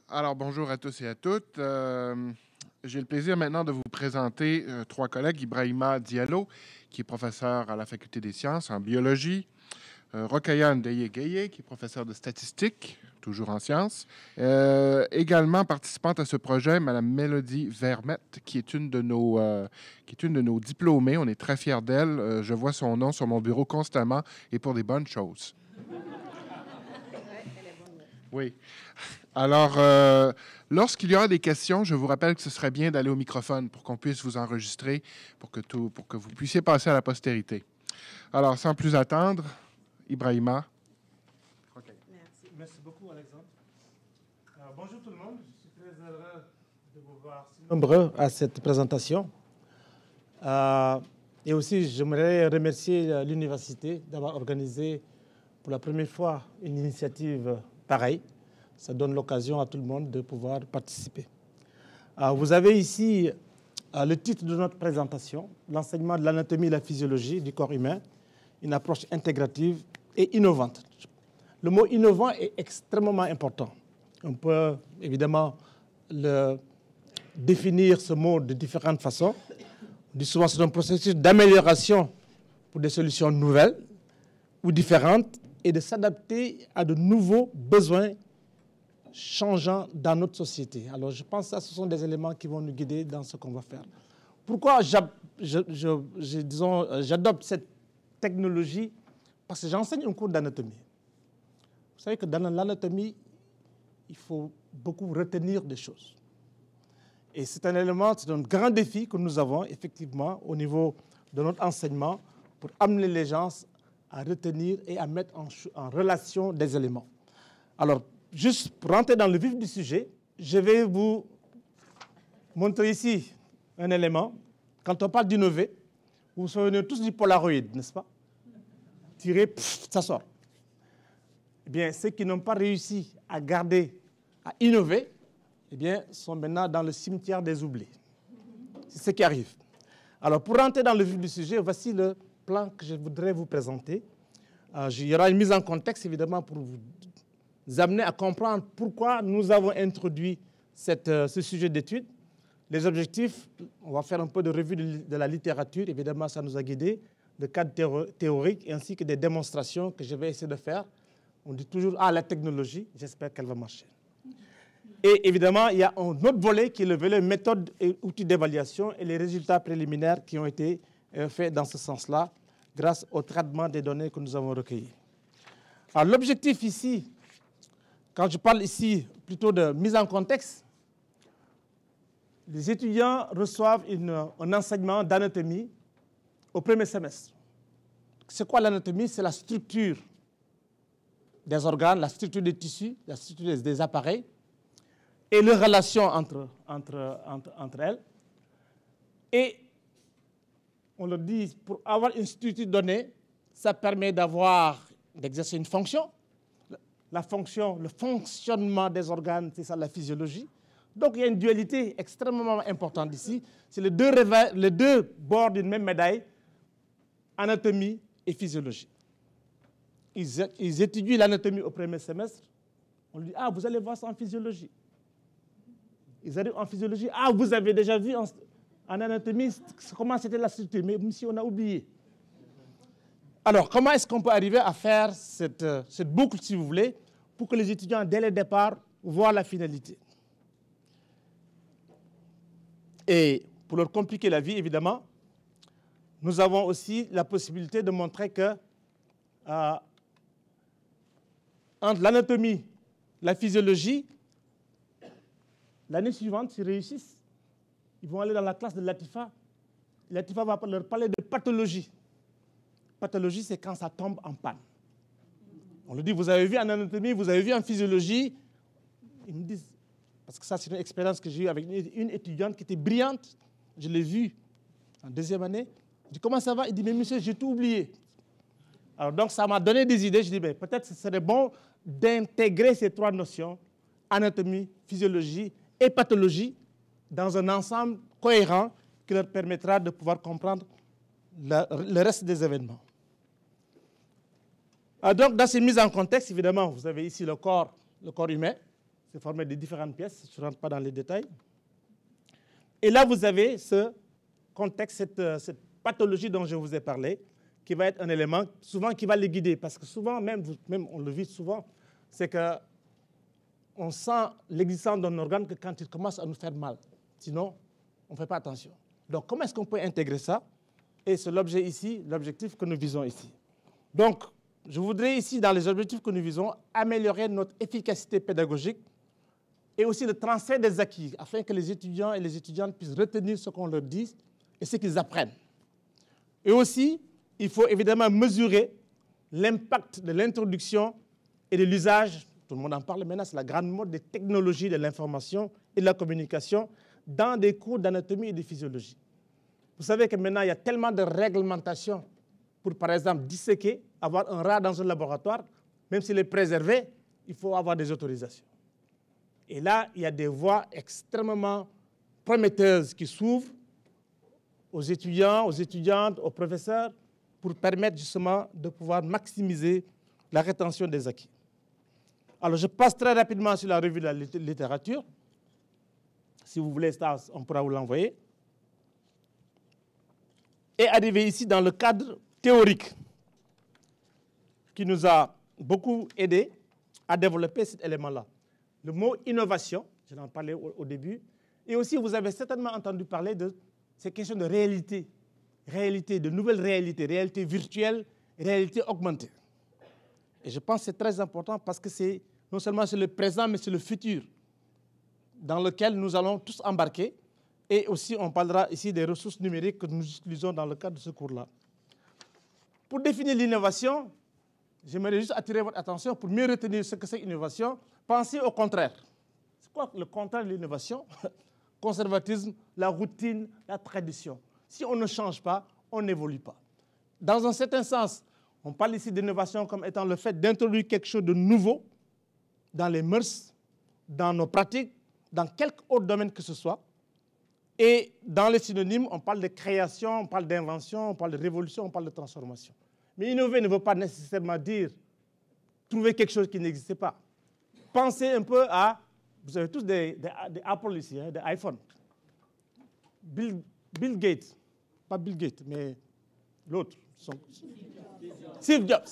Alors, bonjour à tous et à toutes. J'ai le plaisir maintenant de vous présenter trois collègues. Ibrahima Diallo, qui est professeur à la Faculté des sciences en biologie. Rokhaya Ndeye-Gueye, qui est professeur de statistique, toujours en sciences. Également participante à ce projet, Mme Mélodie Vermette, qui est une de nos diplômées. On est très fiers d'elle. Je vois son nom sur mon bureau constamment et pour des bonnes choses. Oui. Alors, lorsqu'il y aura des questions, je vous rappelle que ce serait bien d'aller au microphone pour qu'on puisse vous enregistrer, pour que vous puissiez passer à la postérité. Alors, sans plus attendre, Ibrahima. Okay. Merci beaucoup, Alexandre. Bonjour tout le monde. Je suis très heureux de vous voir si nombreux à cette présentation. Et aussi, j'aimerais remercier l'université d'avoir organisé pour la première fois une initiative pareille. Ça donne l'occasion à tout le monde de pouvoir participer. Vous avez ici le titre de notre présentation, l'enseignement de l'anatomie et la physiologie du corps humain, une approche intégrative et innovante. Le mot innovant est extrêmement important. On peut évidemment définir ce mot de différentes façons. On dit souvent que c'est un processus d'amélioration pour des solutions nouvelles ou différentes et de s'adapter à de nouveaux besoins changeants dans notre société. Alors, je pense que ce sont des éléments qui vont nous guider dans ce qu'on va faire. Pourquoi j'adopte cette technologie? Parce que j'enseigne un cours d'anatomie. Vous savez que dans l'anatomie, il faut beaucoup retenir des choses. Et c'est un élément, c'est un grand défi que nous avons effectivement au niveau de notre enseignement pour amener les gens à retenir et à mettre en relation des éléments. Alors, juste pour rentrer dans le vif du sujet, je vais vous montrer ici un élément. Quand on parle d'innover, vous vous souvenez tous du Polaroid, n'est-ce pas? Tirer, ça sort. Eh bien, ceux qui n'ont pas réussi à garder, à innover, eh bien, sont maintenant dans le cimetière des oubliés. C'est ce qui arrive. Alors, pour rentrer dans le vif du sujet, voici le plan que je voudrais vous présenter. Il y aura une mise en contexte, évidemment, pour vous amener à comprendre pourquoi nous avons introduit ce sujet d'étude. Les objectifs, on va faire un peu de revue de la littérature, évidemment, ça nous a guidés, le cadre théorique, ainsi que des démonstrations que je vais essayer de faire. On dit toujours, la technologie, j'espère qu'elle va marcher. Et évidemment, il y a un autre volet qui est le volet méthode et outils d'évaluation et les résultats préliminaires qui ont été faits dans ce sens-là, grâce au traitement des données que nous avons recueillies. Alors, l'objectif ici, quand je parle ici plutôt de mise en contexte, les étudiants reçoivent un enseignement d'anatomie au premier semestre. C'est quoi l'anatomie? C'est la structure des organes, la structure des tissus, la structure des appareils et les relations entre elles. Et on le dit, pour avoir une structure donnée, ça permet d'exercer une fonction. La fonction, le fonctionnement des organes, c'est ça la physiologie. Donc il y a une dualité extrêmement importante ici. C'est les deux bords d'une même médaille, anatomie et physiologie. Ils étudient l'anatomie au premier semestre. On lui dit, vous allez voir ça en physiologie. Ils arrivent en physiologie, vous avez déjà vu en anatomie comment c'était la structure, mais si on a oublié. Alors, comment est-ce qu'on peut arriver à faire cette boucle, si vous voulez, pour que les étudiants, dès le départ, voient la finalité? Et pour leur compliquer la vie, évidemment, nous avons aussi la possibilité de montrer que entre l'anatomie, la physiologie, l'année suivante, s'ils réussissent, ils vont aller dans la classe de Latifa. Latifa va leur parler de pathologie. Pathologie, c'est quand ça tombe en panne. On lui dit, vous avez vu en anatomie, vous avez vu en physiologie. Ils me disent, parce que ça, c'est une expérience que j'ai eue avec une étudiante qui était brillante. Je l'ai vue en deuxième année. Je dis, comment ça va? Il dit, mais monsieur, j'ai tout oublié. Alors, donc, ça m'a donné des idées. Je dis, peut-être ce serait bon d'intégrer ces trois notions, anatomie, physiologie et pathologie, dans un ensemble cohérent qui leur permettra de pouvoir comprendre le reste des événements. Donc, dans ces mises en contexte, évidemment, vous avez ici le corps humain. C'est formé de différentes pièces, je ne rentre pas dans les détails. Et là, vous avez ce contexte, cette pathologie dont je vous ai parlé, qui va être un élément souvent qui va les guider. Parce que souvent, même on le vit souvent, c'est qu'on sent l'existence d'un organe que quand il commence à nous faire mal. Sinon, on ne fait pas attention. Donc, comment est-ce qu'on peut intégrer ça? Et c'est l'objet ici, l'objectif que nous visons ici. Donc, je voudrais ici, dans les objectifs que nous visons, améliorer notre efficacité pédagogique et aussi le transfert des acquis, afin que les étudiants et les étudiantes puissent retenir ce qu'on leur dit et ce qu'ils apprennent. Et aussi, il faut évidemment mesurer l'impact de l'introduction et de l'usage, tout le monde en parle maintenant, c'est la grande mode des technologies de l'information et de la communication dans des cours d'anatomie et de physiologie. Vous savez que maintenant, il y a tellement de réglementations pour, par exemple, disséquer, avoir un rat dans un laboratoire, même s'il est préservé, il faut avoir des autorisations. Et là, il y a des voies extrêmement prometteuses qui s'ouvrent aux étudiants, aux étudiantes, aux professeurs, pour permettre justement de pouvoir maximiser la rétention des acquis. Alors, je passe très rapidement sur la revue de la littérature. Si vous voulez ça, on pourra vous l'envoyer. Et arriver ici dans le cadre théorique qui nous a beaucoup aidé à développer cet élément-là. Le mot innovation, je en parlais au début, et aussi vous avez certainement entendu parler de ces questions de réalité, de nouvelles réalités, réalité virtuelle, réalité augmentée. Et je pense que c'est très important parce que c'est non seulement c'est le présent, mais c'est le futur dans lequel nous allons tous embarquer. Et aussi, on parlera ici des ressources numériques que nous utilisons dans le cadre de ce cours-là. Pour définir l'innovation, j'aimerais juste attirer votre attention pour mieux retenir ce que c'est l'innovation. Pensez au contraire. C'est quoi le contraire de l'innovation? Conservatisme, la routine, la tradition. Si on ne change pas, on n'évolue pas. Dans un certain sens, on parle ici d'innovation comme étant le fait d'introduire quelque chose de nouveau dans les mœurs, dans nos pratiques, dans quelque autre domaine que ce soit. Et dans les synonymes, on parle de création, on parle d'invention, on parle de révolution, on parle de transformation. Mais innover ne veut pas nécessairement dire trouver quelque chose qui n'existait pas. Pensez un peu à, vous avez tous des Apple ici, hein, des iPhones. Bill Gates, pas Bill Gates, mais l'autre. Steve Jobs.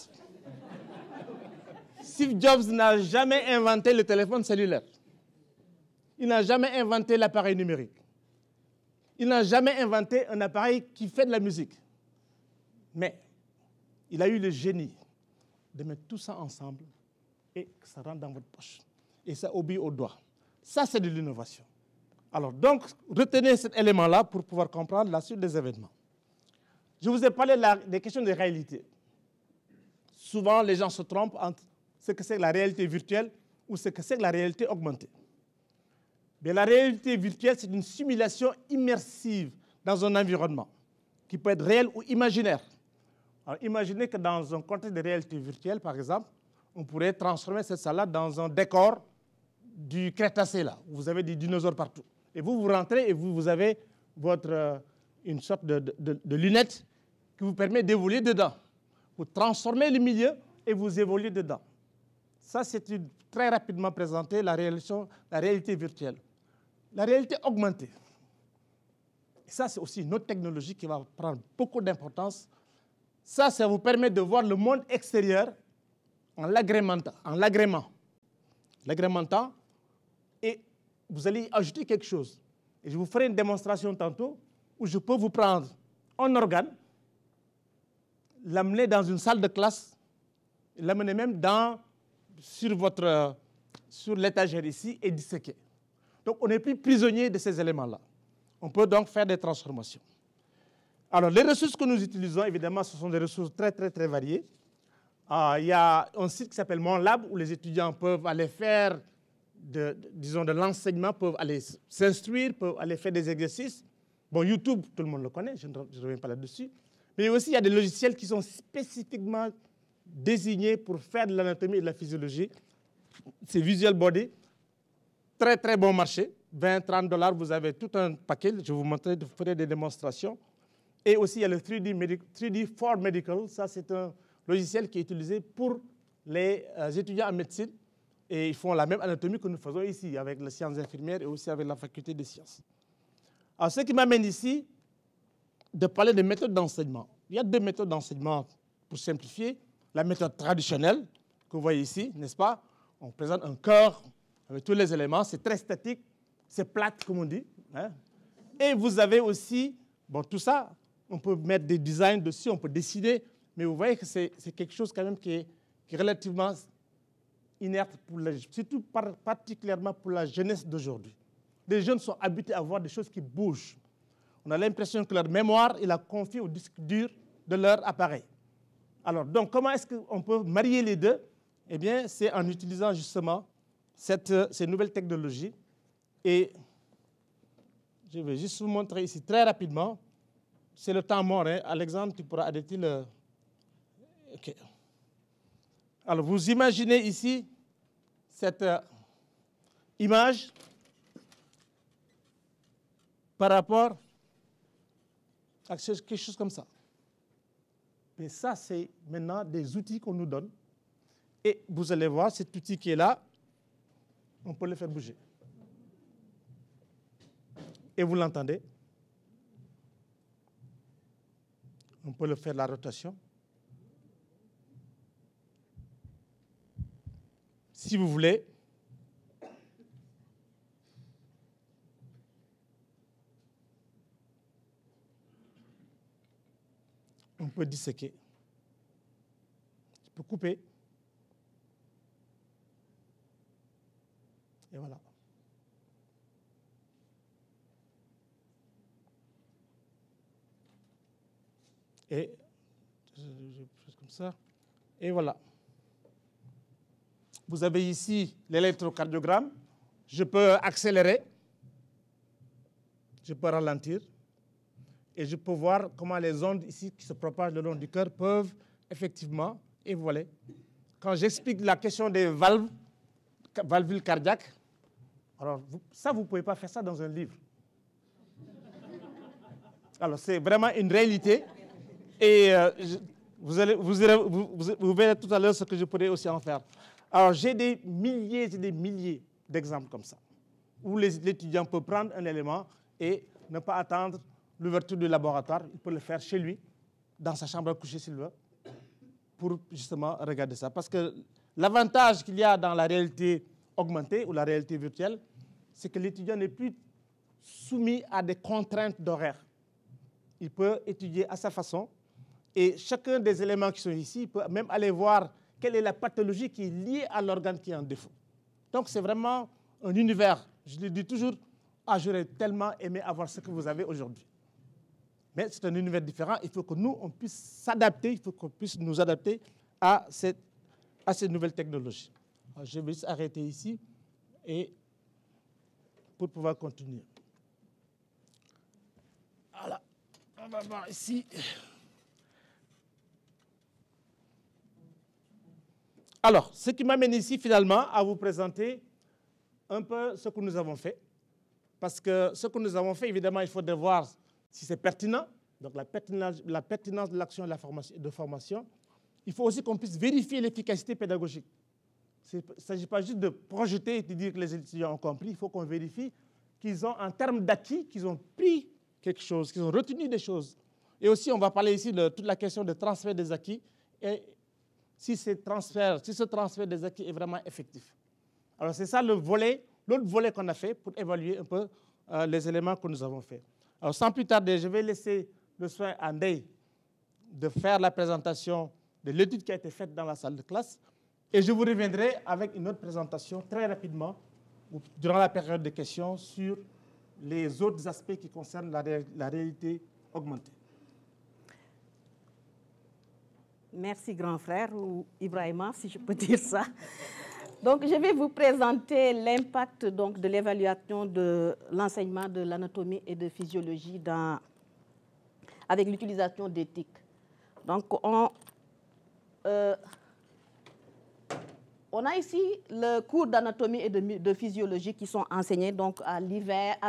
Steve Jobs n'a jamais inventé le téléphone cellulaire. Il n'a jamais inventé l'appareil numérique. Il n'a jamais inventé un appareil qui fait de la musique. Mais il a eu le génie de mettre tout ça ensemble et que ça rentre dans votre poche. Et ça obéit au doigt. Ça, c'est de l'innovation. Alors, donc, retenez cet élément-là pour pouvoir comprendre la suite des événements. Je vous ai parlé des questions de réalité. Souvent, les gens se trompent entre ce que c'est la réalité virtuelle ou ce que c'est la réalité augmentée. Mais la réalité virtuelle, c'est une simulation immersive dans un environnement qui peut être réel ou imaginaire. Alors, imaginez que dans un contexte de réalité virtuelle, par exemple, on pourrait transformer cette salle dans un décor du Crétacé, là, où vous avez des dinosaures partout. Et vous rentrez et vous avez une sorte de lunette qui vous permet d'évoluer dedans. Vous transformez le milieu et vous évoluez dedans. Ça, c'est très rapidement présenté, la réalité virtuelle. La réalité augmentée. Et ça, c'est aussi une autre technologie qui va prendre beaucoup d'importance. Ça vous permet de voir le monde extérieur en l'agrémentant. L'agrémentant, et vous allez ajouter quelque chose. Et je vous ferai une démonstration tantôt où je peux vous prendre un organe, l'amener dans une salle de classe, l'amener même sur l'étagère ici et disséquer. Donc, on n'est plus prisonnier de ces éléments-là. On peut donc faire des transformations. Alors, les ressources que nous utilisons, évidemment, ce sont des ressources très, très, très variées. Il y a un site qui s'appelle Mon Lab, où les étudiants peuvent aller faire, de l'enseignement, peuvent aller s'instruire, peuvent aller faire des exercices. Bon, YouTube, tout le monde le connaît, je ne reviens pas là-dessus. Mais aussi, il y a des logiciels qui sont spécifiquement désignés pour faire de l'anatomie et de la physiologie. C'est Visual Body. Très, très bon marché. 20, 30 $, vous avez tout un paquet. Je vous montrerai, je vous ferai des démonstrations. Et aussi, il y a le 3D for Medical. Ça, c'est un logiciel qui est utilisé pour les étudiants en médecine Et ils font la même anatomie que nous faisons ici, avec les sciences infirmières et aussi avec la faculté des sciences. Alors, ce qui m'amène ici, de parler de méthodes d'enseignement. Il y a deux méthodes d'enseignement, pour simplifier. La méthode traditionnelle, que vous voyez ici, n'est-ce pas? On présente un corps avec tous les éléments, c'est très statique, c'est plate, comme on dit. Hein? Et vous avez aussi, bon, tout ça, on peut mettre des designs dessus, on peut dessiner, mais vous voyez que c'est quelque chose quand même qui est relativement inerte, surtout particulièrement pour la jeunesse d'aujourd'hui. Les jeunes sont habitués à voir des choses qui bougent. On a l'impression que leur mémoire, ils la confient au disque dur de leur appareil. Alors, donc, comment est-ce qu'on peut marier les deux? Eh bien, c'est en utilisant justement ces nouvelles technologies. Et je vais juste vous montrer ici très rapidement. C'est le temps mort. Hein. Alexandre, tu pourras arrêter le... OK. Alors, vous imaginez ici cette image par rapport à quelque chose comme ça. Mais ça, c'est maintenant des outils qu'on nous donne. Et vous allez voir, cet outil qui est là, on peut le faire bouger. Et vous l'entendez? On peut le faire la rotation. Si vous voulez, on peut disséquer. Je peux couper. Et voilà. Et je fais comme ça. Et voilà. Vous avez ici l'électrocardiogramme. Je peux accélérer. Je peux ralentir. Et je peux voir comment les ondes ici qui se propagent le long du cœur peuvent effectivement évoluer. Quand j'explique la question des valvules cardiaques, alors ça, vous ne pouvez pas faire ça dans un livre. Alors, c'est vraiment une réalité. Et vous verrez tout à l'heure ce que je pourrais aussi en faire. Alors, j'ai des milliers d'exemples comme ça, où l'étudiant peut prendre un élément et ne pas attendre l'ouverture du laboratoire. Il peut le faire chez lui, dans sa chambre à coucher s'il veut, pour justement regarder ça. Parce que l'avantage qu'il y a dans la réalité augmentée ou la réalité virtuelle, c'est que l'étudiant n'est plus soumis à des contraintes d'horaire. Il peut étudier à sa façon et chacun des éléments qui sont ici, il peut même aller voir quelle est la pathologie qui est liée à l'organe qui est en défaut. Donc c'est vraiment un univers. Je le dis toujours, j'aurais tellement aimé avoir ce que vous avez aujourd'hui. Mais c'est un univers différent. Il faut que nous, on puisse s'adapter, il faut qu'on puisse nous adapter à ces nouvelles technologies. Alors, je vais juste arrêter ici et pour pouvoir continuer. Voilà. On va voir ici. Alors, ce qui m'amène ici finalement à vous présenter un peu ce que nous avons fait. Parce que ce que nous avons fait, évidemment, il faudrait voir si c'est pertinent, donc la pertinence de l'action de formation. Il faut aussi qu'on puisse vérifier l'efficacité pédagogique. Il ne s'agit pas juste de projeter et de dire que les étudiants ont compris, il faut qu'on vérifie qu'ils ont, en termes d'acquis, qu'ils ont pris quelque chose, qu'ils ont retenu des choses. Et aussi, on va parler ici de toute la question de transfert des acquis et si ce transfert des acquis est vraiment effectif. Alors, c'est ça l'autre volet qu'on a fait pour évaluer un peu les éléments que nous avons faits. Alors, sans plus tarder, je vais laisser le soin à Ndeye de faire la présentation de l'étude qui a été faite dans la salle de classe. Et je vous reviendrai avec une autre présentation très rapidement, durant la période de questions, sur les autres aspects qui concernent la réalité augmentée. Merci, grand frère, ou Ibrahima, si je peux dire ça. Donc, je vais vous présenter l'impact de l'évaluation de l'enseignement de l'anatomie et de physiologie avec l'utilisation d'éthique. Donc, on a ici le cours d'anatomie et de physiologie qui sont enseignés donc à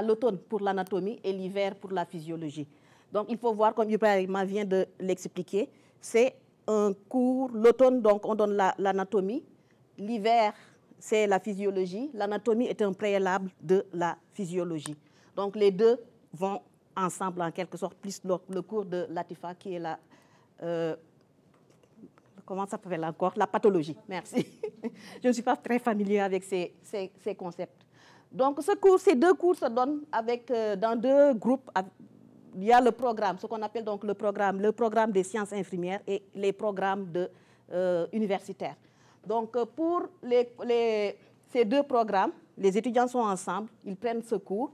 l'automne pour l'anatomie et l'hiver pour la physiologie. Donc, il faut voir, comme Ibrahima vient de l'expliquer, c'est un cours, l'automne, donc on donne l'anatomie, l'hiver, c'est la physiologie. L'anatomie est un préalable de la physiologie. Donc, les deux vont ensemble, en quelque sorte, plus le cours de Latifa, qui est la... comment ça s'appelle encore? La pathologie. Merci. Je ne suis pas très familier avec ces concepts. Donc, ces deux cours se donnent dans deux groupes. Il y a le programme, ce qu'on appelle donc le programme des sciences infirmières et les programmes universitaires. Donc, pour ces deux programmes, les étudiants sont ensemble, ils prennent ce cours.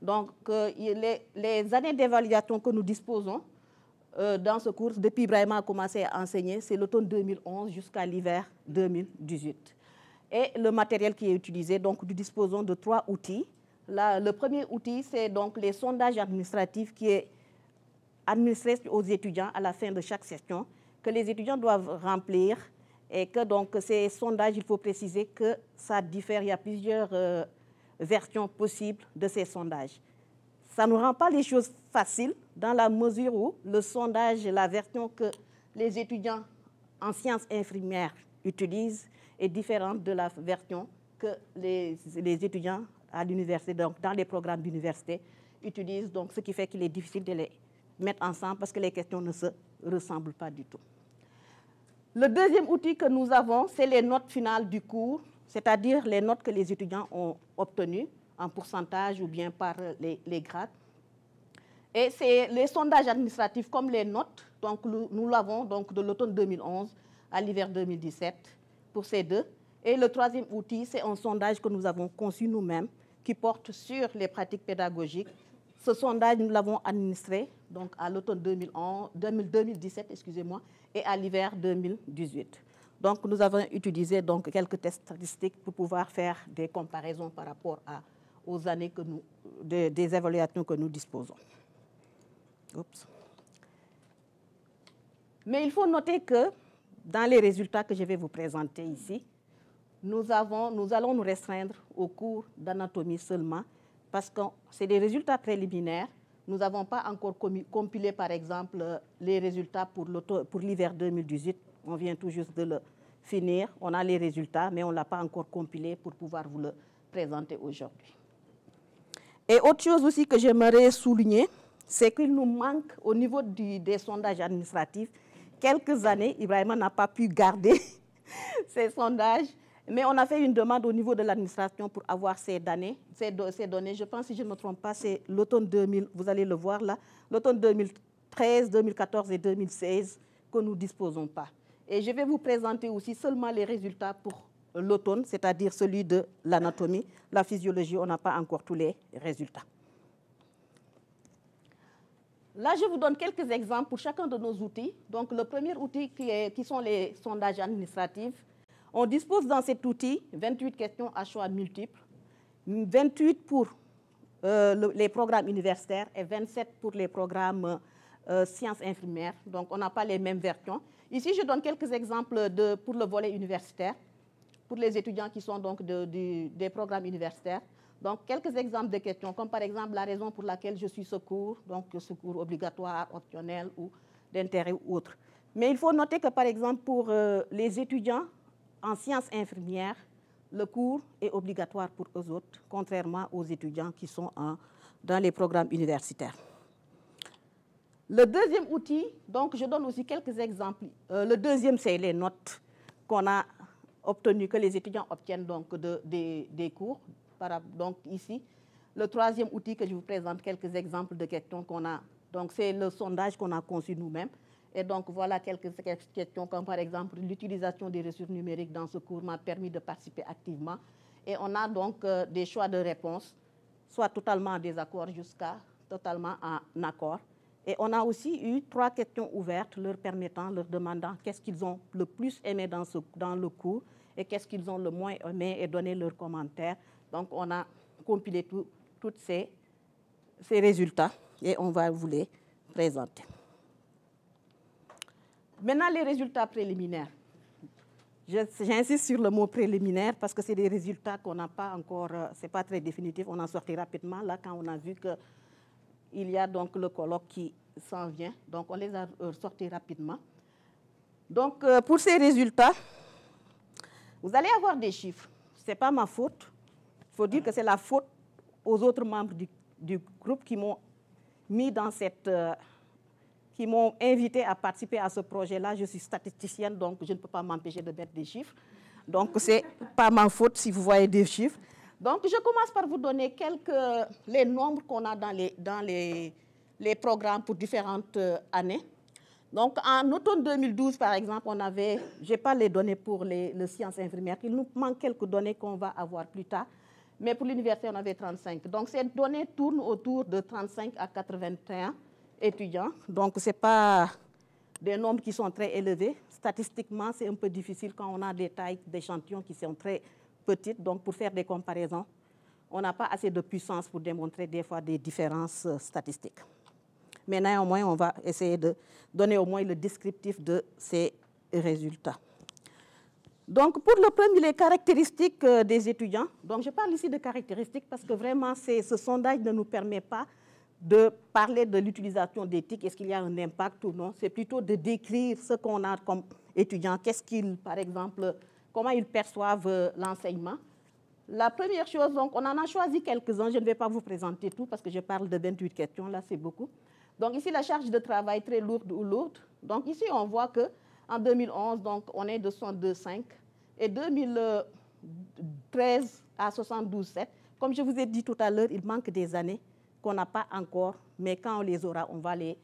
Donc, les années d'évaluation que nous disposons dans ce cours, depuis Ibrahima a commencé à enseigner, c'est l'automne 2011 jusqu'à l'hiver 2018. Et le matériel qui est utilisé, donc nous disposons de 3 outils. Le premier outil, c'est donc les sondages administratifs qui est administré aux étudiants à la fin de chaque session, que les étudiants doivent remplir et que donc ces sondages, il faut préciser que ça diffère, il y a plusieurs versions possibles de ces sondages. Ça ne rend pas les choses faciles dans la mesure où le sondage, la version que les étudiants en sciences infirmières utilisent est différente de la version que les étudiants à l'université, donc dans les programmes d'université, utilisent, donc ce qui fait qu'il est difficile de les mettre ensemble parce que les questions ne se ressemblent pas du tout. Le deuxième outil que nous avons, c'est les notes finales du cours, c'est-à-dire les notes que les étudiants ont obtenues en pourcentage ou bien par les grades. Et c'est les sondages administratifs comme les notes, donc nous l'avons donc de l'automne 2011 à l'hiver 2017 pour ces deux. Et le troisième outil, c'est un sondage que nous avons conçu nous-mêmes qui porte sur les pratiques pédagogiques. Ce sondage, nous l'avons administré donc à l'automne 2017, excusez-moi, et à l'hiver 2018. Donc, nous avons utilisé donc quelques tests statistiques pour pouvoir faire des comparaisons par rapport aux années des évaluations que nous disposons. Oups. Mais il faut noter que dans les résultats que je vais vous présenter ici, nous allons nous restreindre au cours d'anatomie seulement parce que c'est des résultats préliminaires. Nous n'avons pas encore compilé, par exemple, les résultats pour l'hiver 2018. On vient tout juste de le finir. On a les résultats, mais on ne l'a pas encore compilé pour pouvoir vous le présenter aujourd'hui. Et autre chose aussi que j'aimerais souligner, c'est qu'il nous manque au niveau des sondages administratifs quelques années. Ibrahima n'a pas pu garder ces sondages, mais on a fait une demande au niveau de l'administration pour avoir ces données. Je pense, si je ne me trompe pas, c'est l'automne 2000, vous allez le voir là, l'automne 2013, 2014 et 2016 que nous ne disposons pas. Et je vais vous présenter aussi seulement les résultats pour l'automne, c'est-à-dire celui de l'anatomie. La physiologie, on n'a pas encore tous les résultats. Là, je vous donne quelques exemples pour chacun de nos outils. Donc, le premier outil qui sont les sondages administratifs. On dispose dans cet outil 28 questions à choix multiples, 28 pour les programmes universitaires et 27 pour les programmes sciences infirmières. Donc, on n'a pas les mêmes versions. Ici, je donne quelques exemples pour le volet universitaire, pour les étudiants qui sont donc des programmes universitaires. Donc, quelques exemples de questions, comme par exemple la raison pour laquelle je suis ce cours, donc ce cours obligatoire, optionnel ou d'intérêt ou autre. Mais il faut noter que, par exemple, pour les étudiants en sciences infirmières, le cours est obligatoire pour eux autres, contrairement aux étudiants qui sont dans les programmes universitaires. Le deuxième outil, donc je donne aussi quelques exemples. Le deuxième, c'est les notes qu'on a obtenues, que les étudiants obtiennent donc des cours. Donc ici, le troisième outil que je vous présente, quelques exemples de questions qu'on a. Donc c'est le sondage qu'on a conçu nous-mêmes. Et donc voilà quelques questions comme par exemple l'utilisation des ressources numériques dans ce cours m'a permis de participer activement. Et on a donc des choix de réponse, soit totalement en désaccord jusqu'à totalement en accord. Et on a aussi eu 3 questions ouvertes leur demandant qu'est-ce qu'ils ont le plus aimé dans le cours et qu'est-ce qu'ils ont le moins aimé et donné leurs commentaires. Donc, on a compilé tous ces résultats et on va vous les présenter. Maintenant, les résultats préliminaires. J'insiste sur le mot préliminaire parce que c'est des résultats qu'on n'a pas encore, ce n'est pas très définitif, on en sortit rapidement là quand on a vu qu'il y a donc le colloque qui s'en vient. Donc, on les a sortis rapidement. Donc, pour ces résultats, vous allez avoir des chiffres. ce n'est pas ma faute. Il faut dire que c'est la faute aux autres membres du groupe qui m'ont mis dans cette... qui m'ont invité à participer à ce projet-là. Je suis statisticienne, donc je ne peux pas m'empêcher de mettre des chiffres. Donc, ce n'est pas ma faute si vous voyez des chiffres. Donc, je commence par vous donner les nombres qu'on a dans les programmes pour différentes années. Donc, en automne 2012, par exemple, on avait, je n'ai pas les données pour les sciences infirmières, il nous manque quelques données qu'on va avoir plus tard, mais pour l'université, on avait 35. Donc, ces données tournent autour de 35 à 81 étudiants. Donc, ce n'est pas des nombres qui sont très élevés. Statistiquement, c'est un peu difficile quand on a des tailles d'échantillons qui sont très petites. Donc, pour faire des comparaisons, on n'a pas assez de puissance pour démontrer des fois des différences statistiques. Mais néanmoins, on va essayer de donner au moins le descriptif de ces résultats. Donc, pour le premier, les caractéristiques des étudiants. Donc, je parle ici de caractéristiques parce que vraiment, ce sondage ne nous permet pas de parler de l'utilisation d'éthique, est-ce qu'il y a un impact ou non. C'est plutôt de décrire ce qu'on a comme étudiants, qu'est-ce qu'ils, par exemple, comment ils perçoivent l'enseignement. La première chose, donc, on en a choisi quelques-uns. Je ne vais pas vous présenter tout parce que je parle de 28 questions, là, c'est beaucoup. Donc, ici, la charge de travail très lourde ou lourde. Donc, ici, on voit qu'en 2011, donc, on est de 62,5 et 2013 à 72,7. Comme je vous ai dit tout à l'heure, il manque des années qu'on n'a pas encore, mais quand on les aura, on va les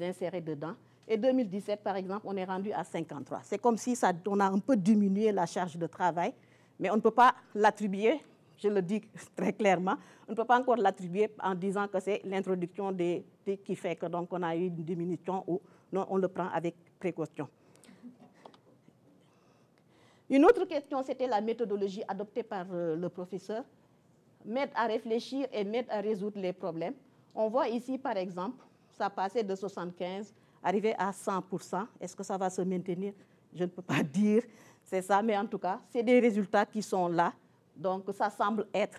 insérer dedans. Et 2017, par exemple, on est rendu à 53. C'est comme si on a un peu diminué la charge de travail, mais on ne peut pas l'attribuer, je le dis très clairement, on ne peut pas encore l'attribuer en disant que c'est l'introduction qui fait que donc on a eu une diminution ou non, on le prend avec précaution. Une autre question, c'était la méthodologie adoptée par le professeur. M'aide à réfléchir et m'aide à résoudre les problèmes. On voit ici, par exemple, ça passait de 75, arrivé à 100%. Est-ce que ça va se maintenir? Je ne peux pas dire, c'est ça, mais en tout cas, c'est des résultats qui sont là. Donc, ça semble être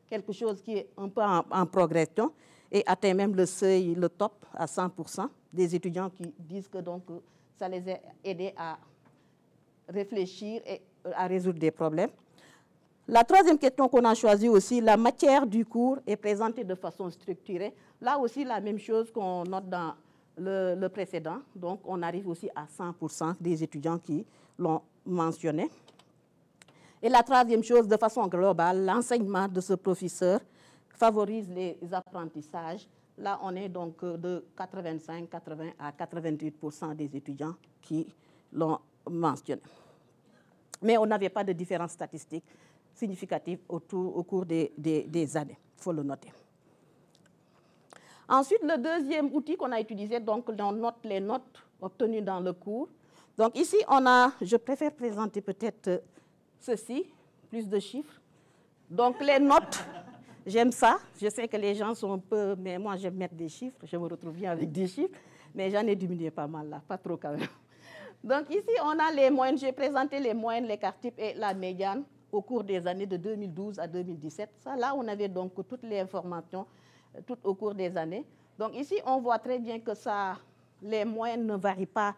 quelque chose qui est un peu en progression et atteint même le seuil, le top, à 100%. Des étudiants qui disent que donc, ça les a aidés à réfléchir et à résoudre des problèmes. La troisième question qu'on a choisie aussi, la matière du cours est présentée de façon structurée. Là aussi, la même chose qu'on note dans le précédent. Donc, on arrive aussi à 100% des étudiants qui l'ont mentionné. Et la troisième chose, de façon globale, l'enseignement de ce professeur favorise les apprentissages. Là, on est donc de 85, 80 à 88% des étudiants qui l'ont mentionné. Mais on n'avait pas de différence statistique significative au cours des années. Il faut le noter. Ensuite, le deuxième outil qu'on a utilisé, donc on note les notes obtenues dans le cours. Donc ici, je préfère présenter peut-être ceci, plus de chiffres. Donc les notes, j'aime ça. Je sais que les gens sont un peu, mais moi j'aime mettre des chiffres. Je me retrouve bien avec des chiffres, mais j'en ai diminué pas mal là, pas trop quand même. Donc ici, on a les moyennes. J'ai présenté les moyennes, l'écart type et la médiane au cours des années de 2012 à 2017. Ça, là, on avait donc toutes les informations tout au cours des années. Donc ici, on voit très bien que les moyennes ne varient pas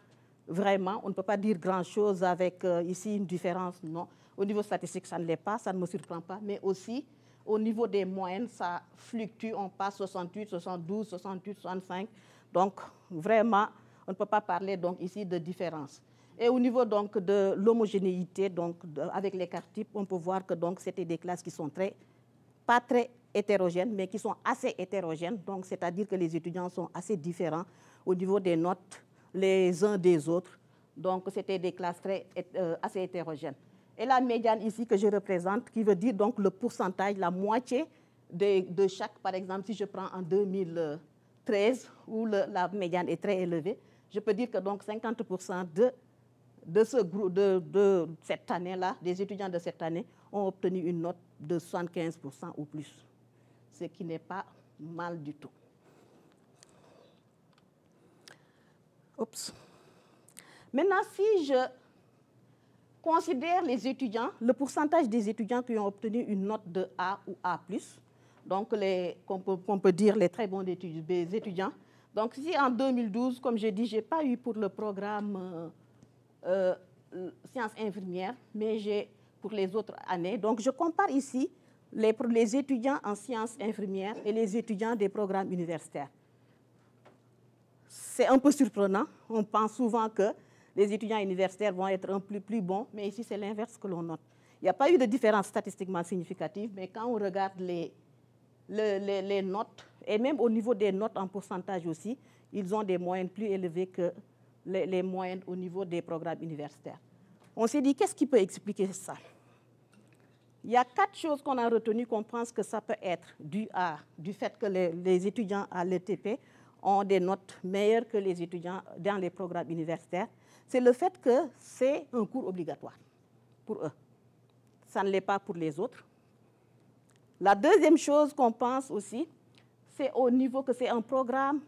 vraiment. On ne peut pas dire grand-chose avec ici une différence, non. Au niveau statistique, ça ne l'est pas, ça ne me surprend pas. Mais aussi, au niveau des moyennes, ça fluctue. On passe 68, 72, 68, 65. Donc, vraiment, on ne peut pas parler donc, ici de différence. Et au niveau donc, de l'homogénéité, avec l'écart type, on peut voir que c'était des classes qui sont pas très hétérogènes, mais qui sont assez hétérogènes. Donc, c'est-à-dire que les étudiants sont assez différents au niveau des notes les uns des autres. Donc, c'était des classes assez hétérogènes. Et la médiane ici que je représente, qui veut dire donc le pourcentage, la moitié de chaque, par exemple, si je prends en 2013, où la médiane est très élevée, je peux dire que donc 50% de ce groupe, de cette année-là, des étudiants de cette année, ont obtenu une note de 75% ou plus, ce qui n'est pas mal du tout. Oups. Maintenant, si je considère les étudiants, le pourcentage des étudiants qui ont obtenu une note de A ou A+, donc qu'on peut dire les très bons des étudiants. Donc si en 2012, comme je dis, je n'ai pas eu pour le programme sciences infirmières, mais j'ai pour les autres années. Donc, je compare ici les étudiants en sciences infirmières et les étudiants des programmes universitaires. C'est un peu surprenant. On pense souvent que les étudiants universitaires vont être un peu plus bons, mais ici, c'est l'inverse que l'on note. Il n'y a pas eu de différence statistiquement significative, mais quand on regarde les notes, et même au niveau des notes en pourcentage aussi, ils ont des moyennes plus élevées que les moyennes au niveau des programmes universitaires. On s'est dit, qu'est-ce qui peut expliquer ça? Il y a 4 choses qu'on a retenues, qu'on pense que ça peut être dû du fait que les étudiants à l'ETP ont des notes meilleures que les étudiants dans les programmes universitaires. C'est le fait que c'est un cours obligatoire pour eux. Ça ne l'est pas pour les autres. La deuxième chose qu'on pense aussi, c'est au niveau que c'est un programme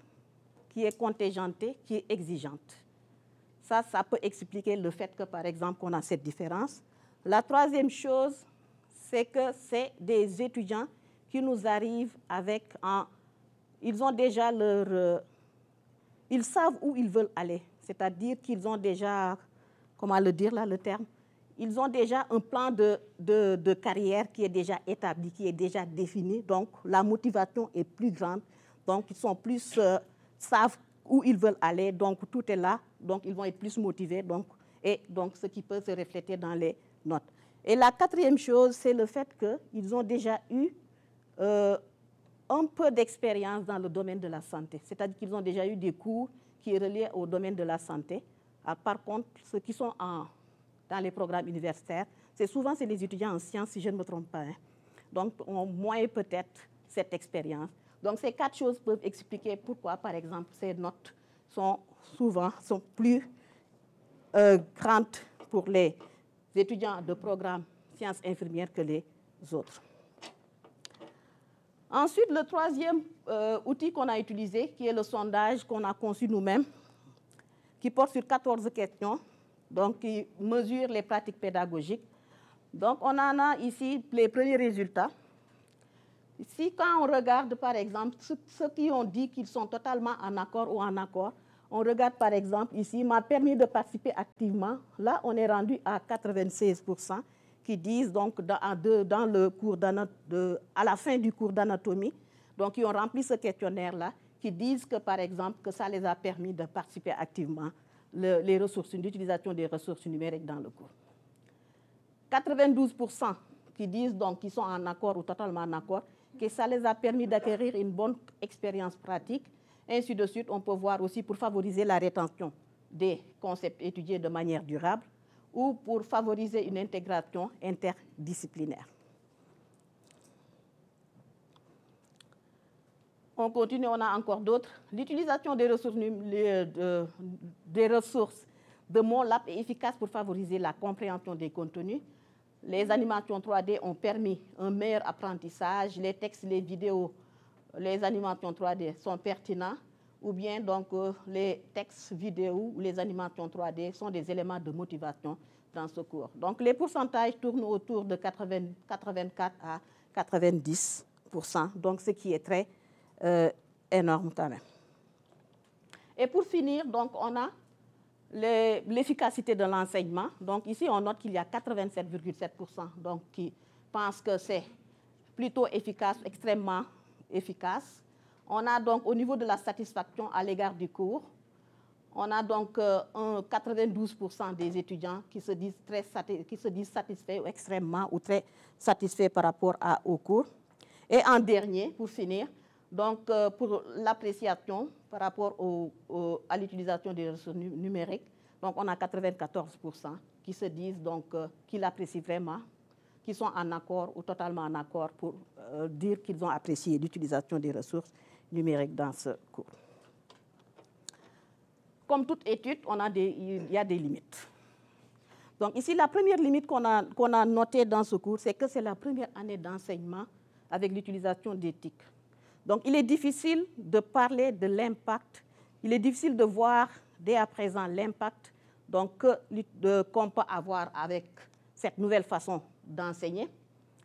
qui est contingenté, qui est exigeante. Ça peut expliquer le fait que, par exemple, qu'on a cette différence. La troisième chose, c'est que c'est des étudiants qui nous arrivent avec ils ont déjà ils savent où ils veulent aller. C'est-à-dire qu'ils ont déjà, comment le dire là, le terme, ils ont déjà un plan de carrière qui est déjà établi, qui est déjà défini. Donc, la motivation est plus grande. Donc, ils sont savent où ils veulent aller. Donc, tout est là. Donc, ils vont être plus motivés. Donc, ce qui peut se refléter dans les notes. Et la quatrième chose, c'est le fait qu'ils ont déjà eu un peu d'expérience dans le domaine de la santé. C'est-à-dire qu'ils ont déjà eu des cours qui sont reliés au domaine de la santé. Par contre, ceux qui sont dans les programmes universitaires, souvent les étudiants en sciences, si je ne me trompe pas. Hein. Donc, ont moins peut-être cette expérience. Donc, ces 4 choses peuvent expliquer pourquoi, par exemple, ces notes sont plus grandes pour les étudiants de programme sciences infirmières que les autres. Ensuite, le troisième outil qu'on a utilisé, qui est le sondage qu'on a conçu nous-mêmes, qui porte sur 14 questions, donc qui mesure les pratiques pédagogiques. Donc, on en a ici les premiers résultats. Ici, quand on regarde, par exemple, ceux qui ont dit qu'ils sont totalement en accord ou en accord, on regarde, par exemple, ici, m'a permis de participer activement. Là, on est rendu à 96%, qui disent, donc, dans le cours à la fin du cours d'anatomie, donc, ils ont rempli ce questionnaire-là, qui disent que, par exemple, que ça les a permis de participer activement l'utilisation des ressources numériques dans le cours. 92% qui disent, donc, qu'ils sont en accord ou totalement en accord, que ça les a permis d'acquérir une bonne expérience pratique. Ainsi de suite, on peut voir aussi pour favoriser la rétention des concepts étudiés de manière durable ou pour favoriser une intégration interdisciplinaire. On continue, on a encore d'autres. L'utilisation des ressources de MOLAP est efficace pour favoriser la compréhension des contenus. Les animations 3D ont permis un meilleur apprentissage. Les textes, les vidéos, les animations 3D sont pertinents. Ou bien donc les textes vidéo ou les animations 3D sont des éléments de motivation dans ce cours. Donc les pourcentages tournent autour de 84 à 90%, donc ce qui est très énorme quand même. Et pour finir, donc on a l'efficacité de l'enseignement. Donc ici, on note qu'il y a 87,7% donc qui pensent que c'est plutôt efficace, extrêmement efficace. On a donc, au niveau de la satisfaction à l'égard du cours, on a donc 92% des étudiants qui se disent satisfaits ou extrêmement ou très satisfaits par rapport au cours. Et en dernier, pour finir, donc pour l'appréciation par rapport à l'utilisation des ressources numériques, donc on a 94% qui se disent donc qu'ils apprécient vraiment, qui sont en accord ou totalement en accord pour dire qu'ils ont apprécié l'utilisation des ressources numériques dans ce cours. Comme toute étude, il y a des limites. Donc ici, la première limite qu'on a notée dans ce cours, c'est que c'est la première année d'enseignement avec l'utilisation d'éthique. Donc il est difficile de parler de l'impact, il est difficile de voir dès à présent l'impact qu'on peut avoir avec cette nouvelle façon d'enseigner.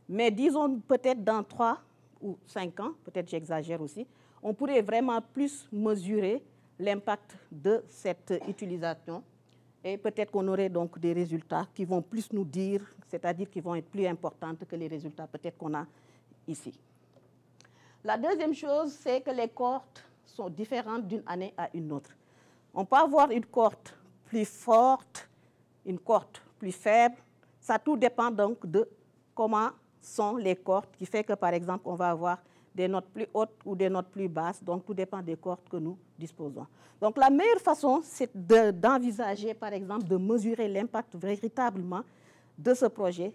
Mais disons peut-être dans 3 ou 5 ans, peut-être j'exagère aussi, on pourrait vraiment plus mesurer l'impact de cette utilisation Et peut-être qu'on aurait donc des résultats qui vont plus nous dire, c'est-à-dire qui vont être plus importants que les résultats peut-être qu'on a ici. La deuxième chose, c'est que les cohortes sont différentes d'une année à une autre. On peut avoir une cohorte plus forte, une cohorte plus faible. Ça tout dépend donc de comment sont les cohortes, qui fait que, par exemple, on va avoir des notes plus hautes ou des notes plus basses. Donc, tout dépend des cohortes que nous disposons. Donc, la meilleure façon, c'est d'envisager, par exemple, de mesurer l'impact véritablement de ce projet.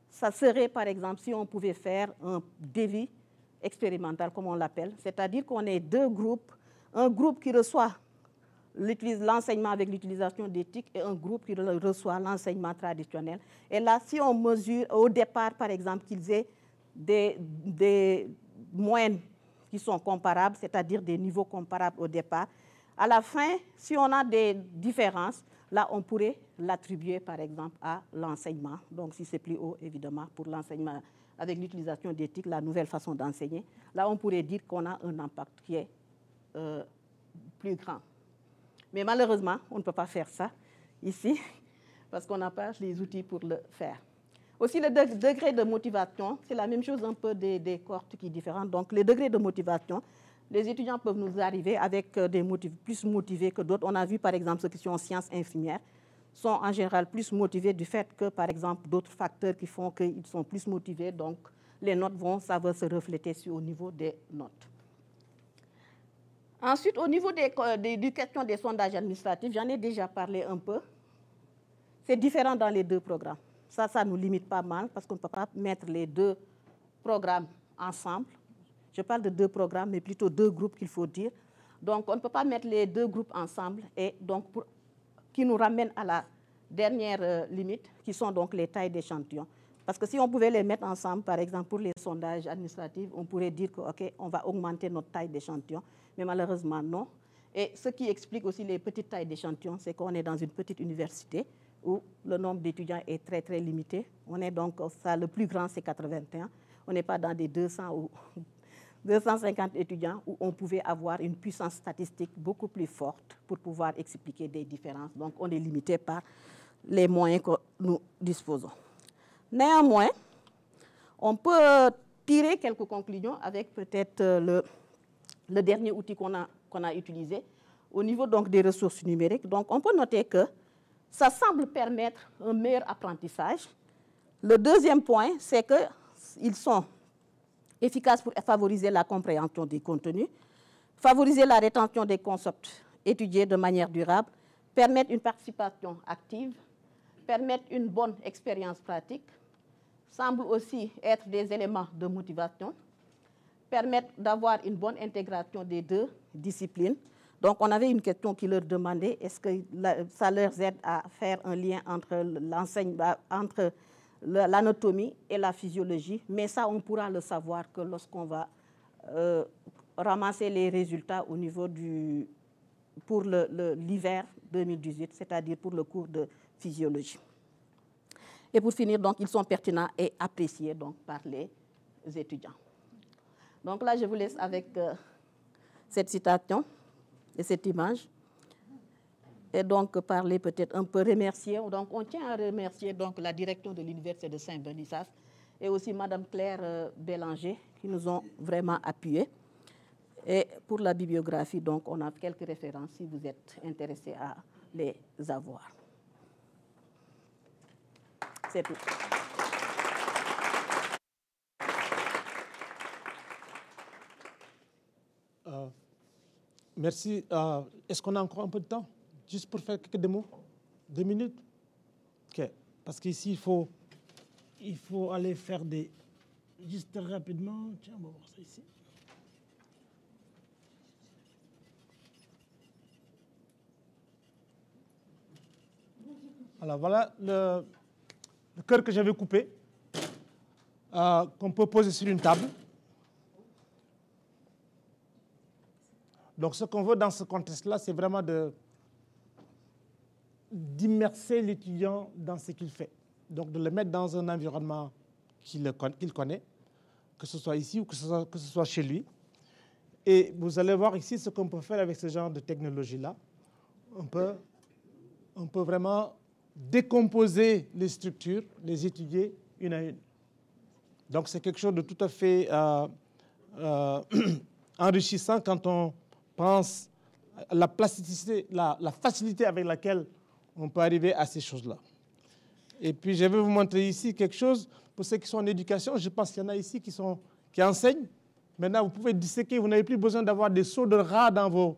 Ça serait, par exemple, si on pouvait faire un devis expérimental, comme on l'appelle, c'est-à-dire qu'on ait deux groupes, un groupe qui reçoit l'enseignement avec l'utilisation d'éthique et un groupe qui reçoit l'enseignement traditionnel. Et là, si on mesure au départ, par exemple, qu'ils aient des moyennes qui sont comparables, c'est-à-dire des niveaux comparables au départ, à la fin, si on a des différences, là, on pourrait l'attribuer, par exemple, à l'enseignement. Donc, si c'est plus haut, évidemment, pour l'enseignement avec l'utilisation d'éthique, la nouvelle façon d'enseigner, là, on pourrait dire qu'on a un impact qui est plus grand. Mais malheureusement, on ne peut pas faire ça ici, parce qu'on n'a pas les outils pour le faire. Aussi, le degré de motivation, c'est la même chose un peu des cohortes qui sont différentes. Donc, les degrés de motivation, les étudiants peuvent nous arriver avec des motifs plus motivés que d'autres. On a vu, par exemple, ceux qui sont en sciences infirmières sont en général plus motivés du fait que, par exemple, d'autres facteurs qui font qu'ils sont plus motivés. Donc, les notes ça va se refléter au niveau des notes. Ensuite, au niveau des questions des sondages administratifs, j'en ai déjà parlé un peu. C'est différent dans les deux programmes. Ça nous limite pas mal parce qu'on ne peut pas mettre les deux programmes ensemble. Je parle de deux programmes, mais plutôt deux groupes qu'il faut dire. Donc, on ne peut pas mettre les deux groupes ensemble et donc qui nous ramène à la dernière limite, qui sont donc les tailles d'échantillons. Parce que si on pouvait les mettre ensemble, par exemple, pour les sondages administratifs, on pourrait dire que, OK, on va augmenter notre taille d'échantillon. Mais malheureusement, non. Et ce qui explique aussi les petites tailles d'échantillons, c'est qu'on est dans une petite université où le nombre d'étudiants est très, très limité. On est donc, le plus grand, c'est 81. On n'est pas dans des 200 ou 250 étudiants où on pouvait avoir une puissance statistique beaucoup plus forte pour pouvoir expliquer des différences. Donc, on est limité par les moyens que nous disposons. Néanmoins, on peut tirer quelques conclusions avec peut-être le dernier outil qu'on a utilisé au niveau donc des ressources numériques. Donc, on peut noter que ça semble permettre un meilleur apprentissage. Le deuxième point, c'est qu'ils sont efficaces pour favoriser la compréhension des contenus, favoriser la rétention des concepts étudiés de manière durable, permettre une participation active, permettre une bonne expérience pratique, semblent aussi être des éléments de motivation, permettre d'avoir une bonne intégration des deux disciplines. Donc, on avait une question qui leur demandait est-ce que ça leur aide à faire un lien entre l'anatomie et la physiologie. Mais ça, on pourra le savoir que lorsqu'on va ramasser les résultats au niveau pour l'hiver 2018, c'est-à-dire pour le cours de physiologie. Et pour finir, donc, ils sont pertinents et appréciés donc, par les étudiants. Donc là, je vous laisse avec cette citation et cette image. Et donc, parler peut-être un peu, remercier. Donc, on tient à remercier donc, la direction de l'Université de Saint-Boniface et aussi Mme Claire Bélanger qui nous ont vraiment appuyés. Et pour la bibliographie, donc, on a quelques références si vous êtes intéressés à les avoir. C'est tout. Merci. Est-ce qu'on a encore un peu de temps? Juste pour faire quelques mots? 2 minutes? OK. Parce qu'ici, il faut aller faire des... Juste rapidement. Tiens, on va voir ça ici. Alors, voilà le cœur que j'avais coupé, qu'on peut poser sur une table. Donc, ce qu'on veut dans ce contexte-là, c'est vraiment d'immerser l'étudiant dans ce qu'il fait. Donc, de le mettre dans un environnement qu'il connaît, que ce soit ici ou que ce soit chez lui. Et vous allez voir ici ce qu'on peut faire avec ce genre de technologie-là. On peut on peut vraiment décomposer les structures, les étudier une à une. Donc c'est quelque chose de tout à fait enrichissant quand on pense à la plasticité, la facilité avec laquelle on peut arriver à ces choses-là. Et puis je vais vous montrer ici quelque chose, pour ceux qui sont en éducation, je pense qu'il y en a ici qui enseignent. Maintenant, vous pouvez disséquer, vous n'avez plus besoin d'avoir des seaux de rats dans vos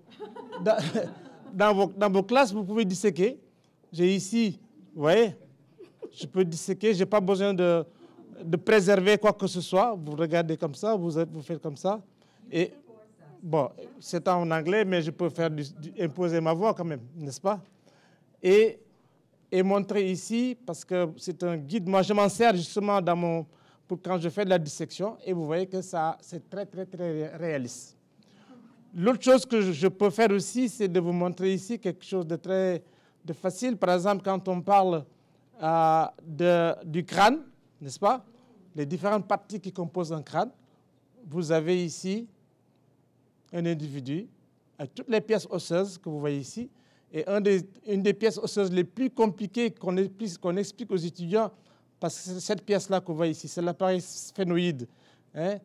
classes, vous pouvez disséquer. J'ai ici, vous voyez, je peux disséquer, je n'ai pas besoin de préserver quoi que ce soit. Vous regardez comme ça, vous faites comme ça. Et bon, c'est en anglais, mais je peux imposer ma voix quand même, n'est-ce pas? Et montrer ici, parce que c'est un guide, moi je m'en sers justement pour quand je fais de la dissection, et vous voyez que ça, c'est très, très, très réaliste. L'autre chose que je peux faire aussi, c'est de vous montrer ici quelque chose de facile. Par exemple, quand on parle du crâne, n'est-ce pas? Les différentes parties qui composent un crâne, vous avez ici un individu avec toutes les pièces osseuses que vous voyez ici. Et une des pièces osseuses les plus compliquées qu'on explique aux étudiants, parce que c'est cette pièce-là que vous voyez ici, c'est l'appareil sphénoïde, hein,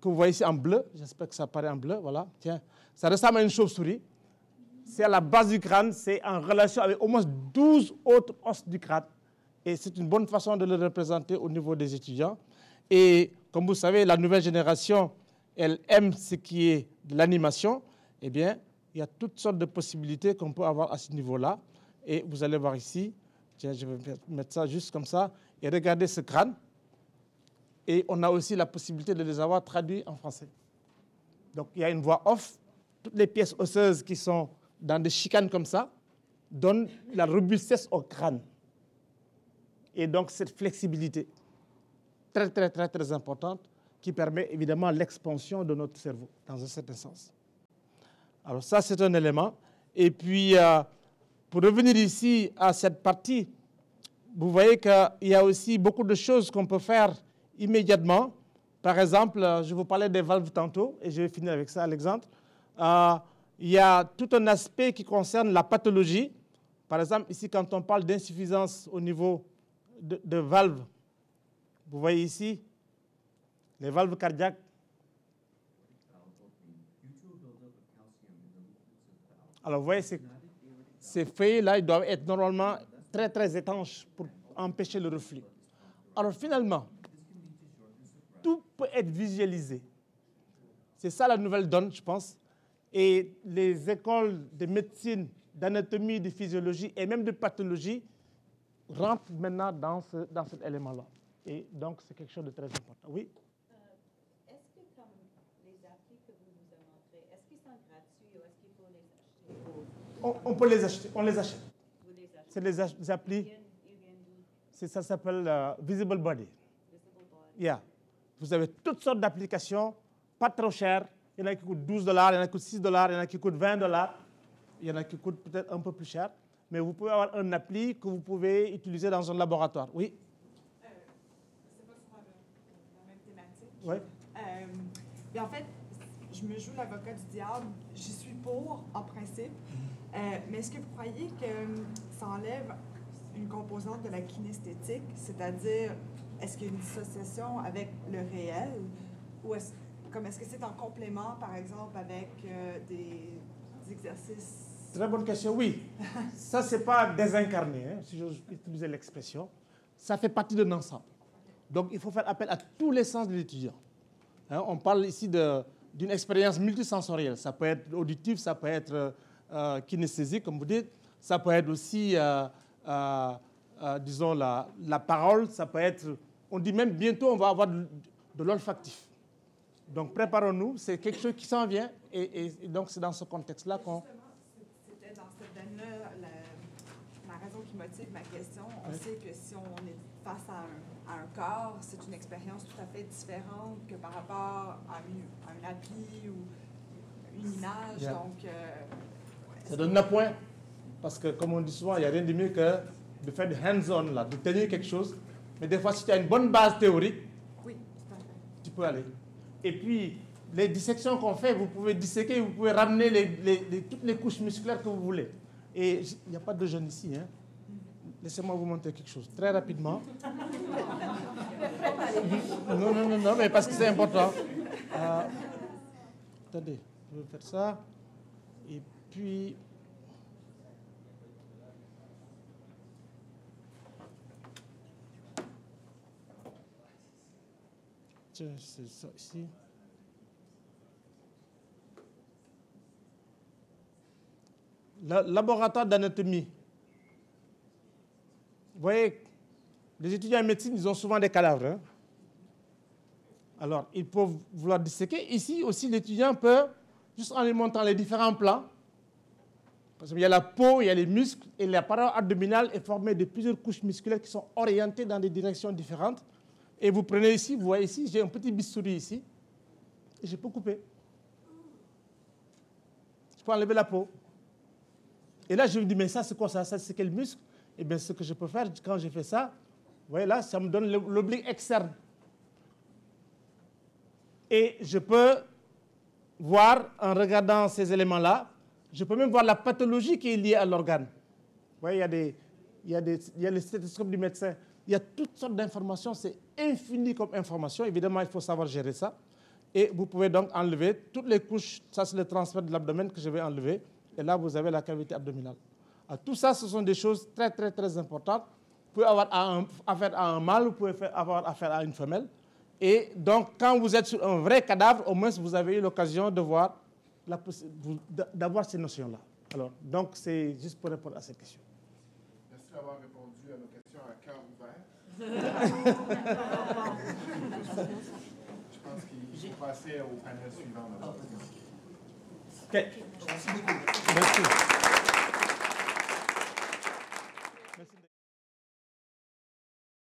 que vous voyez ici en bleu. J'espère que ça apparaît en bleu, voilà. Tiens, ça ressemble à une chauve-souris. C'est à la base du crâne, c'est en relation avec au moins 12 autres os du crâne. Et c'est une bonne façon de le représenter au niveau des étudiants. Et comme vous savez, la nouvelle génération, elle aime ce qui est de l'animation. Eh bien, il y a toutes sortes de possibilités qu'on peut avoir à ce niveau-là. Et vous allez voir ici, tiens, je vais mettre ça juste comme ça, et regardez ce crâne. Et on a aussi la possibilité de les avoir traduits en français. Donc, il y a une voix off. Toutes les pièces osseuses qui sont dans des chicanes comme ça donnent la robustesse au crâne. Et donc, cette flexibilité très, très, très, très importante qui permet évidemment l'expansion de notre cerveau, dans un certain sens. Alors ça, c'est un élément. Et puis, pour revenir ici à cette partie, vous voyez qu'il y a aussi beaucoup de choses qu'on peut faire immédiatement. Par exemple, je vous parlais des valves tantôt, et je vais finir avec ça, Alexandre. Il y a tout un aspect qui concerne la pathologie. Par exemple, ici, quand on parle d'insuffisance au niveau de valves, vous voyez ici, les valves cardiaques. Alors, vous voyez, ces feuilles-là, ils doivent être normalement très, très étanches pour empêcher le reflux. Alors, finalement, tout peut être visualisé. C'est ça la nouvelle donne, je pense. Et les écoles de médecine, d'anatomie, de physiologie et même de pathologie rentrent maintenant dans cet élément-là. Et donc, c'est quelque chose de très important. Oui? Est-ce que comme les applis que vous nous avez montrés, est-ce qu'ils sont gratuits ou est-ce qu'il faut les acheter? On peut les acheter, on les achète. Vous les achetez? C'est les applis. Ça s'appelle Visible Body. Yeah. Vous avez toutes sortes d'applications, pas trop chères. Il y en a qui coûtent $12, il y en a qui coûtent $6, il y en a qui coûtent $20, il y en a qui coûtent peut-être un peu plus cher. Mais vous pouvez avoir un appli que vous pouvez utiliser dans un laboratoire. Oui? C'est pas sur la même thématique. Oui. Mais en fait, je me joue l'avocat du diable. J'y suis pour, en principe. Mais est-ce que vous croyez que ça enlève une composante de la kinesthétique, c'est-à-dire, est-ce qu'il y a une dissociation avec le réel, ou est-ce que c'est en complément, par exemple, avec des exercices? Très bonne question, oui. Ça, ce n'est pas désincarné, hein, si j'ose utiliser l'expression. Ça fait partie d'un ensemble. Donc, il faut faire appel à tous les sens de l'étudiant. Hein, on parle ici d'une expérience multisensorielle. Ça peut être auditif, ça peut être kinesthésique, comme vous dites. Ça peut être aussi, disons, la parole. Ça peut être, on dit même bientôt, on va avoir de l'olfactif. Donc, préparons-nous. C'est quelque chose qui s'en vient. Et donc, c'est dans ce contexte-là qu'on... C'était dans cette veine-là la raison qui motive ma question. On sait que si on est face à un corps, c'est une expérience tout à fait différente que par rapport à un appli ou une image. Yeah. Donc, ça donne un point. Parce que, comme on dit souvent, il n'y a rien de mieux que de faire du hands-on, là, de tenir quelque chose. Mais des fois, si tu as une bonne base théorique, oui, tout à fait. tu peux aller. Et puis, les dissections qu'on fait, vous pouvez disséquer, vous pouvez ramener toutes les couches musculaires que vous voulez. Et il n'y a pas de jeunes ici. Hein. Laissez-moi vous montrer quelque chose très rapidement. Non, mais parce que c'est important. Attendez, je vais faire ça. Et puis... Tiens, c'est ça ici. Le laboratoire d'anatomie. Vous voyez, les étudiants en médecine, ils ont souvent des cadavres. Hein? Alors, ils peuvent vouloir disséquer. Ici aussi, l'étudiant peut, juste en lui montrant les différents plans, parce qu'il y a la peau, il y a les muscles, et la paroi abdominale est formée de plusieurs couches musculaires qui sont orientées dans des directions différentes. Et vous prenez ici, vous voyez ici, j'ai un petit bistouri ici, et je peux couper. Je peux enlever la peau. Et là, je me dis, mais ça, c'est quoi ça? Ça, c'est quel muscle? Eh bien, ce que je peux faire, quand je fais ça, vous voyez là, ça me donne l'oblique externe. Et je peux voir, en regardant ces éléments-là, je peux même voir la pathologie qui est liée à l'organe. Vous voyez, il y a le stéthoscope du médecin. Il y a toutes sortes d'informations, c'est infini comme information. Évidemment, il faut savoir gérer ça. Et vous pouvez donc enlever toutes les couches. Ça, c'est le transfert de l'abdomen que je vais enlever. Et là, vous avez la cavité abdominale. Alors, tout ça, ce sont des choses très, très, très importantes. Vous pouvez avoir affaire à un mâle, vous pouvez avoir affaire à une femelle. Et donc, quand vous êtes sur un vrai cadavre, au moins, vous avez eu l'occasion de voir, d'avoir ces notions-là. Alors, donc, c'est juste pour répondre à cette question. Merci d'avoir répondu à nos questions à cœur ouvert. Je pense qu'il faut passer au panel suivant. OK. Merci beaucoup. Merci.